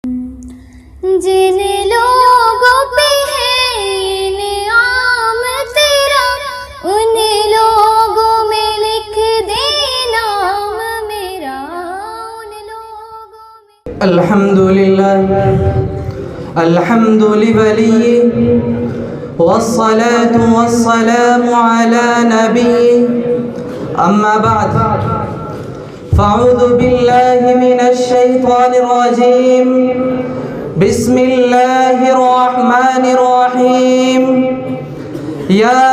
جن لوگوں پہ ہے انعام تیرا ان لوگوں میں لکھ دے نام میرا ان لوگوں میں. الحمدللہ الحمد لولی والصلاة والسلام على نبی اما بعد فاعوذ باللہ من الشیطان الرجیم بسم اللہ الرحمن الرحیم یا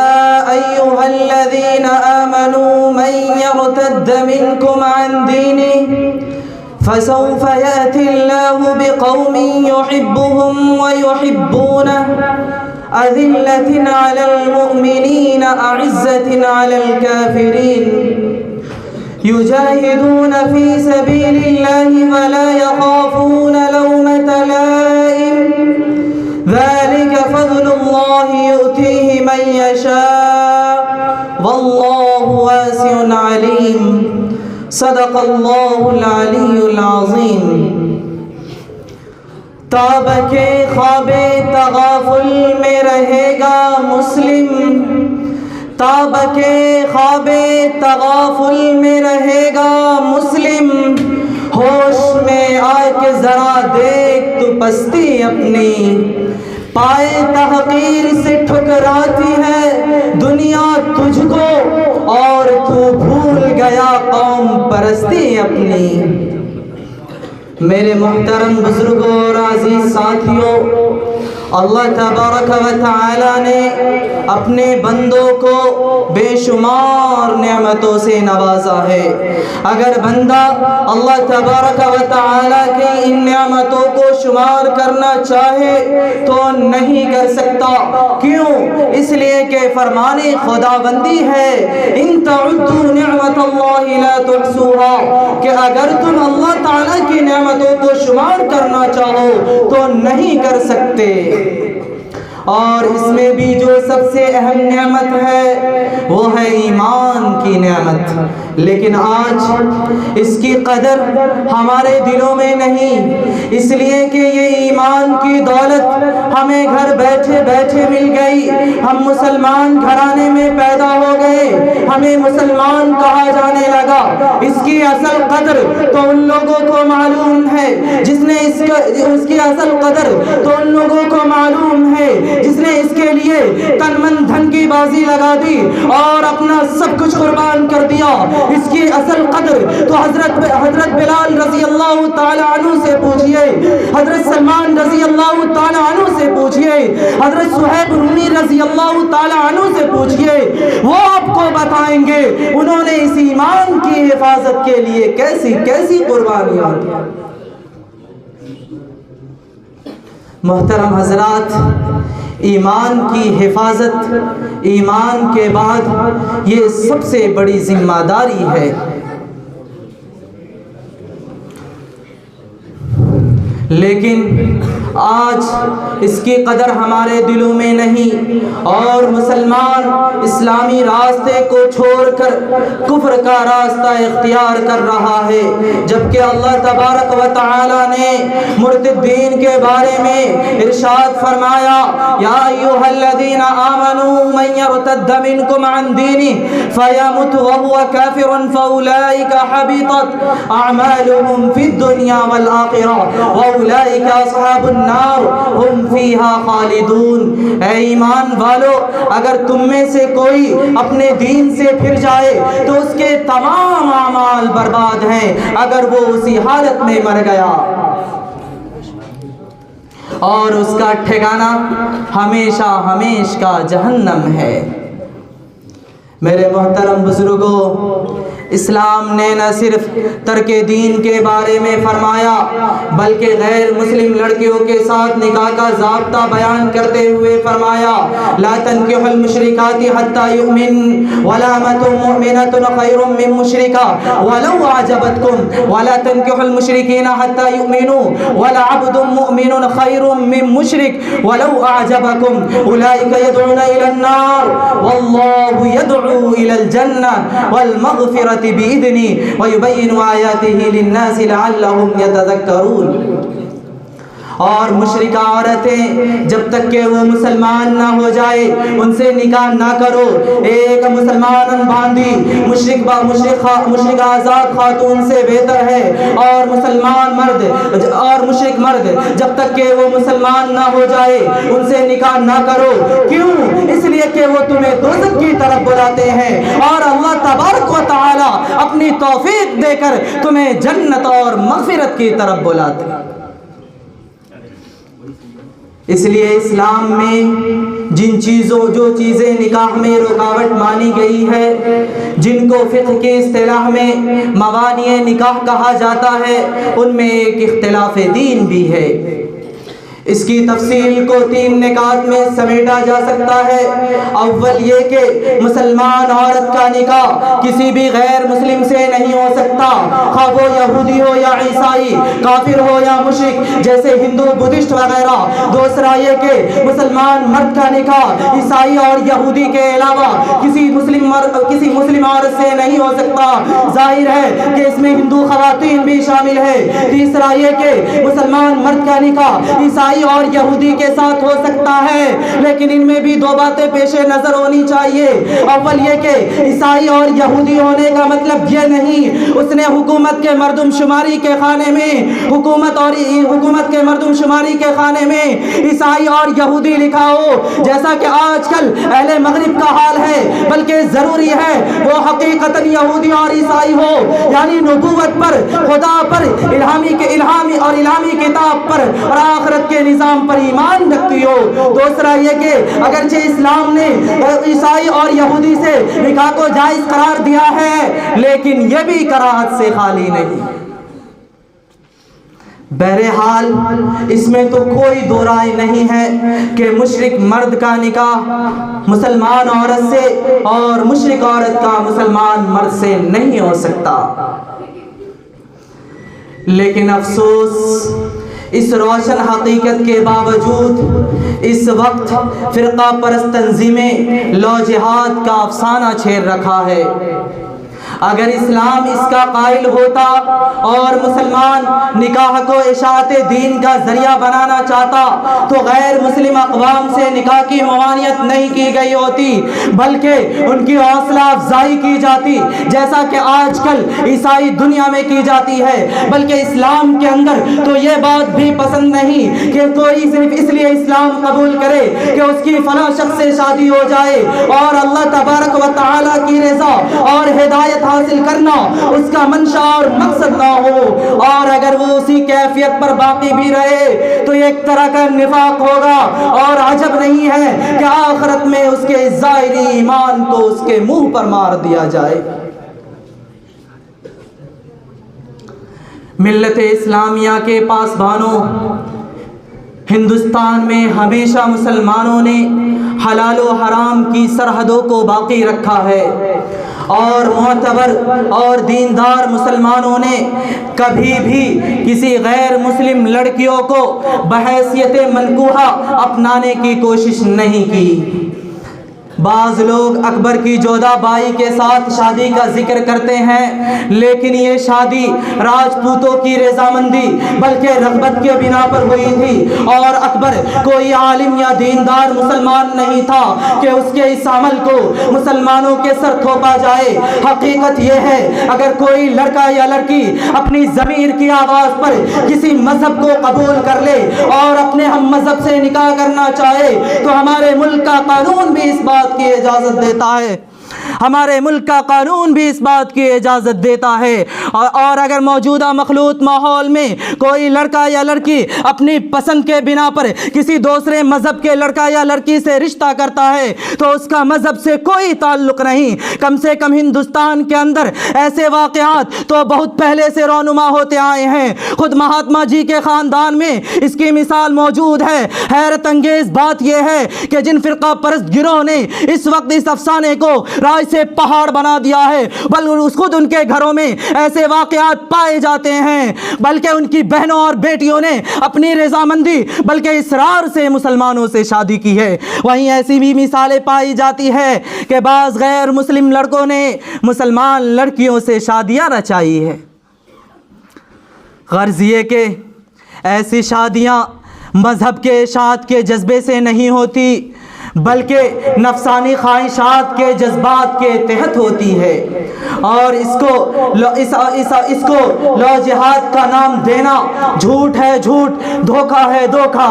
ایہا الذین آمنوا من یرتد منکم عن دینہ فسوف يأتي الله بقوم يحبهم ويحبونه أذلة على المؤمنين أعزة على الكافرين يجاهدون في سبيل الله ولا يخافون لومة لائم ذلك فضل الله يؤتيه من يشاء والله واسع عليم صدق اللہ العلی العظیم. تاب کے خواب تغافل میں رہے گا مسلم، تاب کے خواب تغافل میں رہے گا مسلم، ہوش میں آ کے ذرا دیکھ تو پستی اپنی، پائے تحقیر سے ٹھکراتی ہے دنیا تجھ کو اور تو بھول گیا قوم پرستی اپنی. میرے محترم بزرگوں اور عزیز ساتھیوں، اللہ تبارک و تعالی نے اپنے بندوں کو بے شمار نعمتوں سے نوازا ہے. اگر بندہ اللہ تبارک و تعالی کی ان نعمتوں کو شمار کرنا چاہے تو نہیں کر سکتا. کیوں؟ اس لیے کہ فرمان خداوندی ہے ان تعدوا نعمت اللہ لا تحصوها، کہ اگر تم اللہ تعالی کی نعمتوں کو شمار کرنا چاہو تو نہیں کر سکتے. اور اس میں بھی جو سب سے اہم نعمت ہے وہ ہے ایمان کی نعمت. لیکن آج اس کی قدر ہمارے دلوں میں نہیں، اس لیے کہ یہ ایمان کی دولت ہمیں گھر بیٹھے بیٹھے مل گئی. ہم مسلمان گھرانے میں پیدا ہو گئے، ہمیں مسلمان کہا جانے لگا. اس کی اصل قدر تو ان لوگوں کو معلوم ہے جس نے اس کی اصل قدر تو ان لوگوں کو معلوم ہے جس نے اس کے لیے تن من دھن کی بازی لگا دی اور اپنا سب کچھ قربان کر دیا. اس کی اصل قدر تو حضرت بلال رضی اللہ تعالی عنہ سے پوچھئے، حضرت سلمان رضی اللہ تعالی عنہ سے پوچھئے، حضرت صہیب رومی رضی اللہ تعالی عنہ سے پوچھئے، وہ آپ کو بتائیں گے انہوں نے اس ایمان کی حفاظت کے لیے کیسی کیسی قربانیاں دی. محترم حضرات، ایمان کی حفاظت ایمان کے بعد یہ سب سے بڑی ذمہ داری ہے. لیکن آج اس کی قدر ہمارے دلوں میں نہیں، اور مسلمان اسلامی راستے کو چھوڑ کر کفر کا راستہ اختیار کر رہا ہے. جبکہ اللہ تبارک و تعالی نے مرتدین کے بارے میں ارشاد فرمایا، یا ایھا الذین آمنوا من یرتد منکم عن دینہ فیمت وہو کافر فاولئک حبطت اعمالهم فی الدنیا والآخرہ واولئک اصحاب النار ہم فیہا خالدون. اے ایمان والو، اگر تم میں سے کوئی اپنے دین سے پھر جائے تو اس کے تمام اعمال برباد ہیں اگر وہ اسی حالت میں مر گیا، اور اس کا ٹھکانہ ہمیشہ ہمیش کا جہنم ہے. میرے محترم بزرگوں، اسلام نے نہ صرف ترک دین کے بارے میں فرمایا بلکہ غیر مسلم لڑکیوں کے ساتھ نکاح کا ضابطہ بیان کرتے ہوئے فرمایا، لا تنکحوا المشرکات حتی یؤمن ولامة مؤمنة خیر من مشرکہ ولو اعجبتکم ولا تنکحوا المشرکین حتی یؤمنوا ولعبد مؤمن خیر من مشرک ولو اعجبکم اولئک یدعون الى النار واللہ يدعو الى الجنہ والمغفرة بإذنه ويبين آياته للناس لعلهم يتذكرون. اور مشرکہ عورتیں جب تک کہ وہ مسلمان نہ ہو جائے ان سے نکاح نہ کرو. ایک مسلمان باندھی مشرک آزاد خاتون سے بہتر ہے. اور مسلمان مرد اور مشرک مرد جب تک کہ وہ مسلمان نہ ہو جائے ان سے نکاح نہ کرو. کیوں؟ اس لیے کہ وہ تمہیں دوزخ کی طرف بلاتے ہیں اور اللہ تبارک و تعالی اپنی توفیق دے کر تمہیں جنت اور مغفرت کی طرف بلاتے ہیں. اس لیے اسلام میں جو چیزیں نکاح میں رکاوٹ مانی گئی ہے، جن کو فقہ کی اصطلاح میں موانع نکاح کہا جاتا ہے، ان میں ایک اختلاف دین بھی ہے. اس کی تفصیل کو 3 نکات میں سمیٹا جا سکتا ہے. اول یہ کہ مسلمان عورت کا نکاح کسی بھی غیر مسلم سے نہیں ہو سکتا، خواہ وہ یہودی ہو یا عیسائی، کافر ہو یا مشرک جیسے ہندو، بدھسٹ وغیرہ. دوسرا یہ کہ مسلمان مرد کا نکاح عیسائی اور یہودی کے علاوہ کسی مسلم عورت سے نہیں ہو سکتا. ظاہر ہے کہ اس میں ہندو خواتین بھی شامل ہے. تیسرا یہ کہ مسلمان مرد کا نکاح عیسائی اور یہودی کے ساتھ ہو سکتا ہے، لیکن ان میں بھی 2 باتیں پیش نظر ہونی چاہیے. اول یہ کہ عیسائی اور یہودی ہونے کا مطلب یہ نہیں اس نے حکومت کے مردم شماری کے خانے میں عیسائی اور یہودی لکھا ہو، جیسا کہ آج کل اہل مغرب کا حال ہے. بلکہ ضروری ہے وہ حقیقتاً یہودی اور عیسائی ہو، یعنی نبوت پر، خدا پر، الہامی کتاب پر اور آخرت کے نظام پر ایمان رکھتی ہو. دوسرا یہ کہ اگرچہ اسلام نے عیسائی اور یہودی سے نکاح کو جائز قرار دیا ہے، لیکن یہ بھی کراہت سے خالی نہیں. بہرحال اس میں تو کوئی دو رائے نہیں ہے کہ مشرک مرد کا نکاح مسلمان عورت سے اور مشرک عورت کا مسلمان مرد سے نہیں ہو سکتا. لیکن افسوس اس روشن حقیقت کے باوجود اس وقت فرقہ پرست تنظیمیں لو جہاد کا افسانہ چھیڑ رکھا ہے. اگر اسلام اس کا قائل ہوتا اور مسلمان نکاح کو اشاعت دین کا ذریعہ بنانا چاہتا تو غیر مسلم اقوام سے نکاح کی ممانعت نہیں کی گئی ہوتی، بلکہ ان کی حوصلہ افزائی کی جاتی، جیسا کہ آج کل عیسائی دنیا میں کی جاتی ہے. بلکہ اسلام کے اندر تو یہ بات بھی پسند نہیں کہ کوئی صرف اس لیے اسلام قبول کرے کہ اس کی فلاں شخص سے شادی ہو جائے اور اللہ تبارک و تعالی کی رضا اور ہدایت حاصل کرنا اس کا منشا اور مقصد نہ ہو، اور اگر وہ اسی کیفیت پر باقی بھی رہے تو ایک طرح کا نفاق ہوگا. اور عجب نہیں ہے کہ آخرت میں اس کے ظاہری ایمان کو اس کے منہ پر مار دیا جائے. ملت اسلامیہ کے پاسبانوں، ہندوستان میں ہمیشہ مسلمانوں نے حلال و حرام کی سرحدوں کو باقی رکھا ہے، اور معتبر اور دیندار مسلمانوں نے کبھی بھی کسی غیر مسلم لڑکیوں کو بحیثیت منکوحہ اپنانے کی کوشش نہیں کی. بعض لوگ اکبر کی جودہ بائی کے ساتھ شادی کا ذکر کرتے ہیں، لیکن یہ شادی راجپوتوں کی رضامندی بلکہ رغبت کے بنا پر ہوئی تھی، اور اکبر کوئی عالم یا دیندار مسلمان نہیں تھا کہ اس کے اس عمل کو مسلمانوں کے سر تھوپا جائے. حقیقت یہ ہے اگر کوئی لڑکا یا لڑکی اپنی ضمیر کی آواز پر کسی مذہب کو قبول کر لے اور اپنے ہم مذہب سے نکاح کرنا چاہے تو ہمارے ملک کا قانون بھی اس بات کی اجازت دیتا ہے. ہمارے ملک کا قانون بھی اس بات کی اجازت دیتا ہے. اور اگر موجودہ مخلوط ماحول میں کوئی لڑکا یا لڑکی اپنی پسند کے بنا پر کسی دوسرے مذہب کے لڑکا یا لڑکی سے رشتہ کرتا ہے تو اس کا مذہب سے کوئی تعلق نہیں. کم سے کم ہندوستان کے اندر ایسے واقعات تو بہت پہلے سے رونما ہوتے آئے ہیں. خود مہاتما جی کے خاندان میں اس کی مثال موجود ہے. حیرت انگیز بات یہ ہے کہ جن فرقہ پرست گروہ نے اس وقت اس افسانے کو رائے سے پہاڑ بنا دیا ہے، بلکہ خود ان کے گھروں میں ایسے واقعات پائے جاتے ہیں، بلکہ ان کی بہنوں اور بیٹیوں نے اپنی رضامندی بلکہ اصرار سے مسلمانوں سے شادی کی ہے. وہیں ایسی بھی مثالیں پائی جاتی ہے کہ بعض غیر مسلم لڑکوں نے مسلمان لڑکیوں سے شادیاں رچائی ہے. غرض یہ کہ ایسی شادیاں مذہب کے اشاعت کے جذبے سے نہیں ہوتی بلکہ نفسانی خواہشات کے جذبات کے تحت ہوتی ہے، اور اس کو لو جہاد کا نام دینا جھوٹ ہے جھوٹ، دھوکہ ہے دھوکہ۔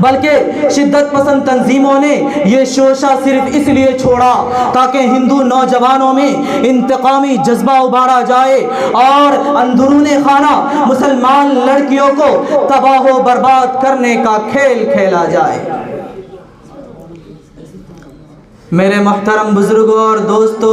بلکہ شدت پسند تنظیموں نے یہ شوشہ صرف اس لیے چھوڑا تاکہ ہندو نوجوانوں میں انتقامی جذبہ ابھارا جائے اور اندرون خانہ مسلمان لڑکیوں کو تباہ و برباد کرنے کا کھیل کھیلا جائے۔ میرے محترم بزرگوں اور دوستو،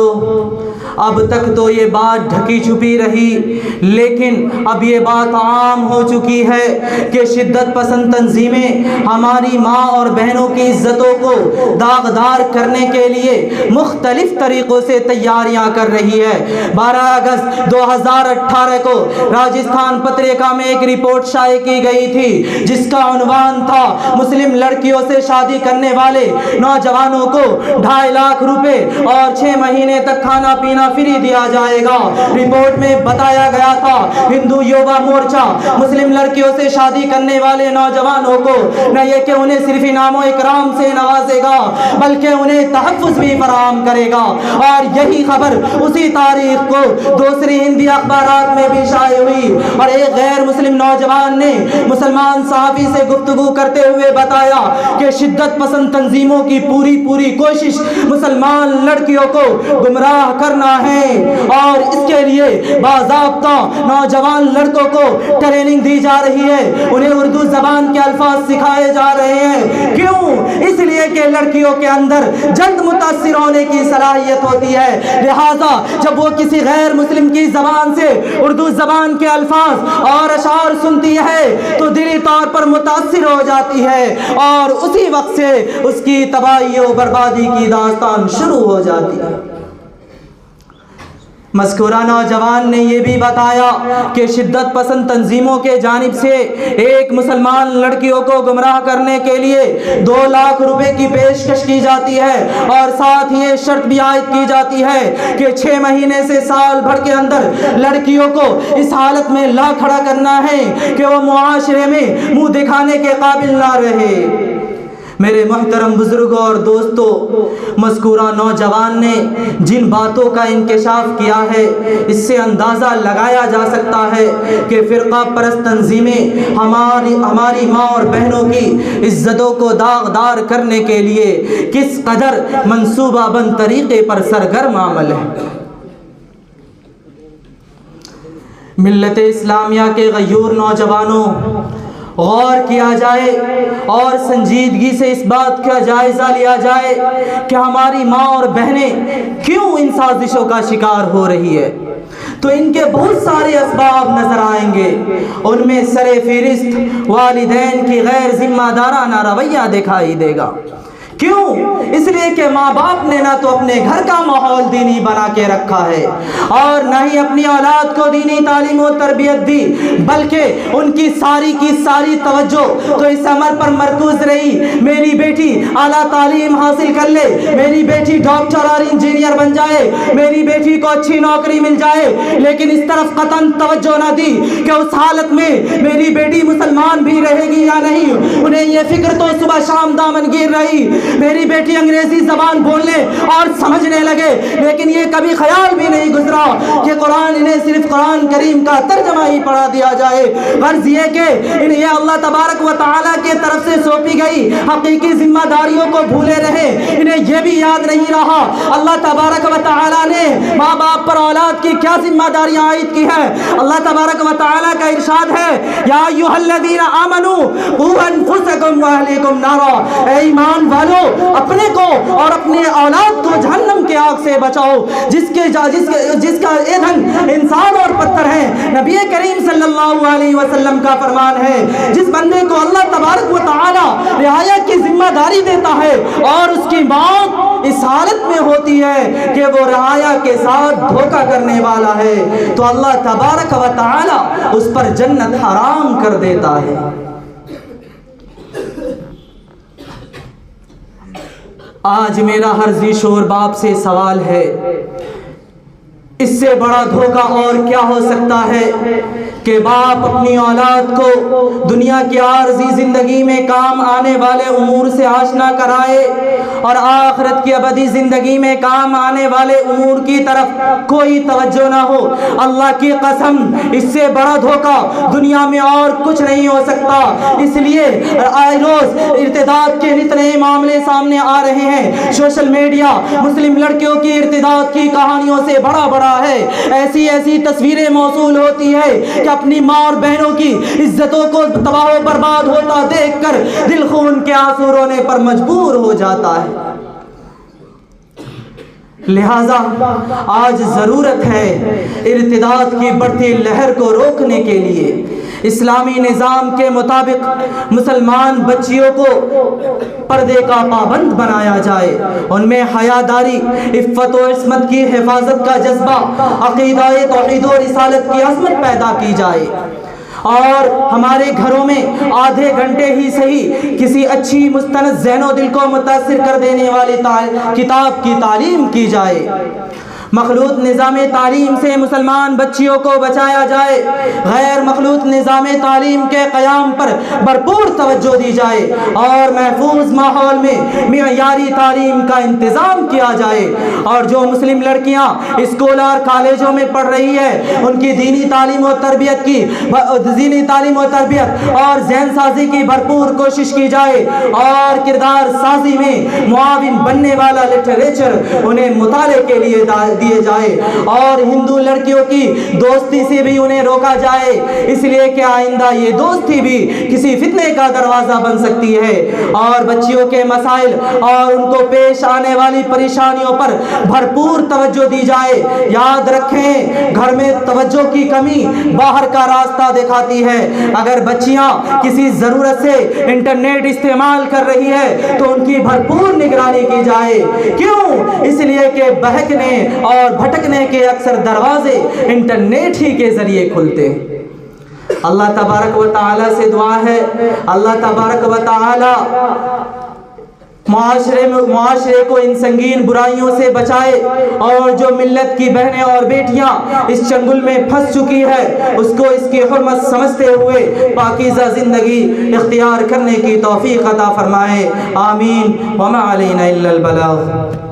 اب تک تو یہ بات ڈھکی چھپی رہی، لیکن اب یہ بات عام ہو چکی ہے کہ شدت پسند تنظیمیں ہماری ماں اور بہنوں کی عزتوں کو داغدار کرنے کے لیے مختلف طریقوں سے تیاریاں کر رہی ہے۔ 12 اگست 2018 کو راجستھان پتریکا میں ایک رپورٹ شائع کی گئی تھی جس کا عنوان تھا مسلم لڑکیوں سے شادی کرنے والے نوجوانوں کو 2.5 لاکھ روپے اور 6 مہینے تک کھانا پینا فری دیا جائے گا۔ رپورٹ میں بتایا گیا تھا ہندو یووا مورچہ مسلم لڑکیوں سے شادی کرنے والے نوجوانوں کو نہ یہ کہ انہیں صرف انعام و اکرام سے نوازے گا بلکہ انہیں تحفظ بھی فراہم کرے گا، اور یہی خبر اسی تاریخ کو دوسری ہندی اخبارات میں بھی شائع ہوئی، اور ایک غیر مسلم نوجوان نے مسلمان صحافی سے گفتگو کرتے ہوئے بتایا کہ شدت پسند تنظیموں کی پوری کوشش مسلمان لڑکیوں کو گمراہ کرنا ہے، اور اس کے لیے باضابطہ نوجوان لڑکوں کو ٹریننگ دی جا رہی ہے، انہیں اردو زبان کے الفاظ سکھائے جا رہے ہیں۔ کیوں؟ اس لیے کہ لڑکیوں کے اندر جلد متاثر ہونے کی صلاحیت ہوتی ہے، لہذا جب وہ کسی غیر مسلم کی زبان سے اردو زبان کے الفاظ اور اشعار سنتی ہے تو دلی طور پر متاثر ہو جاتی ہے، اور اسی وقت سے اس کی تباہی و بربادی کی داستان شروع ہو جاتی ہے۔ مذکورہ نوجوان نے یہ بھی بتایا کہ شدت پسند تنظیموں کے جانب سے ایک مسلمان لڑکیوں کو گمراہ کرنے کے لیے 2 لاکھ روپے کی پیشکش کی جاتی ہے، اور ساتھ ہی یہ شرط بھی عائد کی جاتی ہے کہ 6 مہینے سے سال بھر کے اندر لڑکیوں کو اس حالت میں لا کھڑا کرنا ہے کہ وہ معاشرے میں منہ دکھانے کے قابل نہ رہے۔ میرے محترم بزرگوں اور دوستو، مذکورہ نوجوان نے جن باتوں کا انکشاف کیا ہے اس سے اندازہ لگایا جا سکتا ہے کہ فرقہ پرست تنظیمیں ہماری ماں اور بہنوں کی عزتوں کو داغدار کرنے کے لیے کس قدر منصوبہ بند طریقے پر سرگرم عمل ہے۔ ملت اسلامیہ کے غیور نوجوانوں، غور کیا جائے اور سنجیدگی سے اس بات کا جائزہ لیا جائے کہ ہماری ماں اور بہنیں کیوں ان سازشوں کا شکار ہو رہی ہے، تو ان کے بہت سارے اسباب نظر آئیں گے۔ ان میں سر فہرست والدین کی غیر ذمہ دارانہ رویہ دکھائی دے گا۔ کیوں؟ اس لیے کہ ماں باپ نے نہ تو اپنے گھر کا ماحول دینی بنا کے رکھا ہے اور نہ ہی اپنی اولاد کو دینی تعلیم و تربیت دی، بلکہ ان کی ساری توجہ تو اس امر پر مرکوز رہی میری بیٹی اعلیٰ تعلیم حاصل کر لے، میری بیٹی ڈاکٹر اور انجینئر بن جائے، میری بیٹی کو اچھی نوکری مل جائے، لیکن اس طرف قطعاً توجہ نہ دی کہ اس حالت میں میری بیٹی مسلمان بھی رہے گی یا نہیں۔ انہیں یہ فکر تو صبح شام دامن گیر رہی میری بیٹی انگریزی زبان بولنے اور سمجھنے لگے، لیکن یہ کبھی خیال بھی نہیں گزرا کہ قرآن انہیں صرف قرآن کریم کا ترجمہ ہی پڑھا دیا جائے۔ غرض یہ کہ انہیں یہ اللہ تبارک و تعالیٰ کی طرف سے سونپی گئی حقیقی ذمہ داریوں کو بھولے رہے، انہیں یہ بھی یاد نہیں رہا اللہ تبارک و تعالیٰ نے ماں باپ پر اولاد کی کیا ذمہ داریاں عائد کی ہیں۔ اللہ تبارک و تعالیٰ کا ارشاد ہے یا ایھا الذین آمنوا قوا انفسکم واہلیکم نارا، اے ایمان والو اپنے کو اور اپنے اولاد کو جہنم کے آگ سے بچاؤ جس کا ایندھن انسان اور پتھر ہے۔ نبی کریم صلی اللہ علیہ وسلم کا فرمان ہے جس بندے کو اللہ تبارک و تعالی رعایا کی ذمہ داری دیتا ہے اور اس کی موت اس حالت میں ہوتی ہے کہ وہ رعایا کے ساتھ دھوکہ کرنے والا ہے تو اللہ تبارک و تعالی اس پر جنت حرام کر دیتا ہے۔ آج میرا ہر ذی شعور باپ سے سوال ہے اس سے بڑا دھوکہ اور کیا ہو سکتا ہے کہ باپ اپنی اولاد کو دنیا کی عارضی زندگی میں کام آنے والے امور سے آشنا کرائے اور آخرت کی ابدی زندگی میں کام آنے والے امور کی طرف کوئی توجہ نہ ہو۔ اللہ کی قسم، اس سے بڑا دھوکہ دنیا میں اور کچھ نہیں ہو سکتا۔ اس لیے آئے روز ارتداد کے نت نئے معاملے سامنے آ رہے ہیں۔ سوشل میڈیا مسلم لڑکیوں کی ارتداد کی کہانیوں سے بڑا ہے۔ ایسی تصویریں موصول ہوتی ہے کہ اپنی ماں اور بہنوں کی عزتوں کو تباہ و برباد ہوتا دیکھ کر دل خون کے آنسو رونے پر مجبور ہو جاتا ہے۔ لہذا آج ضرورت ہے ارتداد کی بڑھتی لہر کو روکنے کے لیے اسلامی نظام کے مطابق مسلمان بچیوں کو پردے کا پابند بنایا جائے، ان میں حیاداری، عفت و عصمت کی حفاظت کا جذبہ، عقیدہ توحید و رسالت کی عظمت پیدا کی جائے، اور ہمارے گھروں میں آدھے گھنٹے ہی صحیح کسی اچھی مستند ذہن و دل کو متاثر کر دینے والی کتاب کی تعلیم کی جائے۔ مخلوط نظام تعلیم سے مسلمان بچیوں کو بچایا جائے، غیر مخلوط نظام تعلیم کے قیام پر بھرپور توجہ دی جائے اور محفوظ ماحول میں معیاری تعلیم کا انتظام کیا جائے، اور جو مسلم لڑکیاں اسکول اور کالجوں میں پڑھ رہی ہے ان کی دینی تعلیم و تربیت اور ذہن سازی کی بھرپور کوشش کی جائے، اور کردار سازی میں معاون بننے والا لٹریچر انہیں مطالعے کے لیے دیے جائے، اور ہندو لڑکیوں کی دوستی سے بھی انہیں روکا جائے، اس لیے کہ آئندہ یہ دوستی بھی کسی فتنے کا دروازہ بن سکتی ہے، اور بچیوں کے مسائل اور ان کو پیش آنے والی پریشانیوں پر بھرپور توجہ دی جائے۔ یاد رکھیں، گھر میں توجہ کی کمی باہر کا راستہ دکھاتی ہے۔ اگر بچیاں کسی ضرورت سے انٹرنیٹ استعمال کر رہی ہے تو ان کی بھرپور نگرانی کی جائے۔ کیوں؟ اس لیے کہ بہکنے اور بھٹکنے کے اکثر دروازے انٹرنیٹ ہی کے ذریعے کھلتے ہیں۔ اللہ تبارک و تعالی سے دعا ہے، اللہ تبارک و تعالی معاشرے کو ان سنگین برائیوں سے بچائے، اور جو ملت کی بہنیں اور بیٹیاں اس چنگل میں پھنس چکی ہے اس کو اس کی حرمت سمجھتے ہوئے پاکیزہ زندگی اختیار کرنے کی توفیق عطا فرمائے۔ آمین۔ وما علینا الا البلاغ۔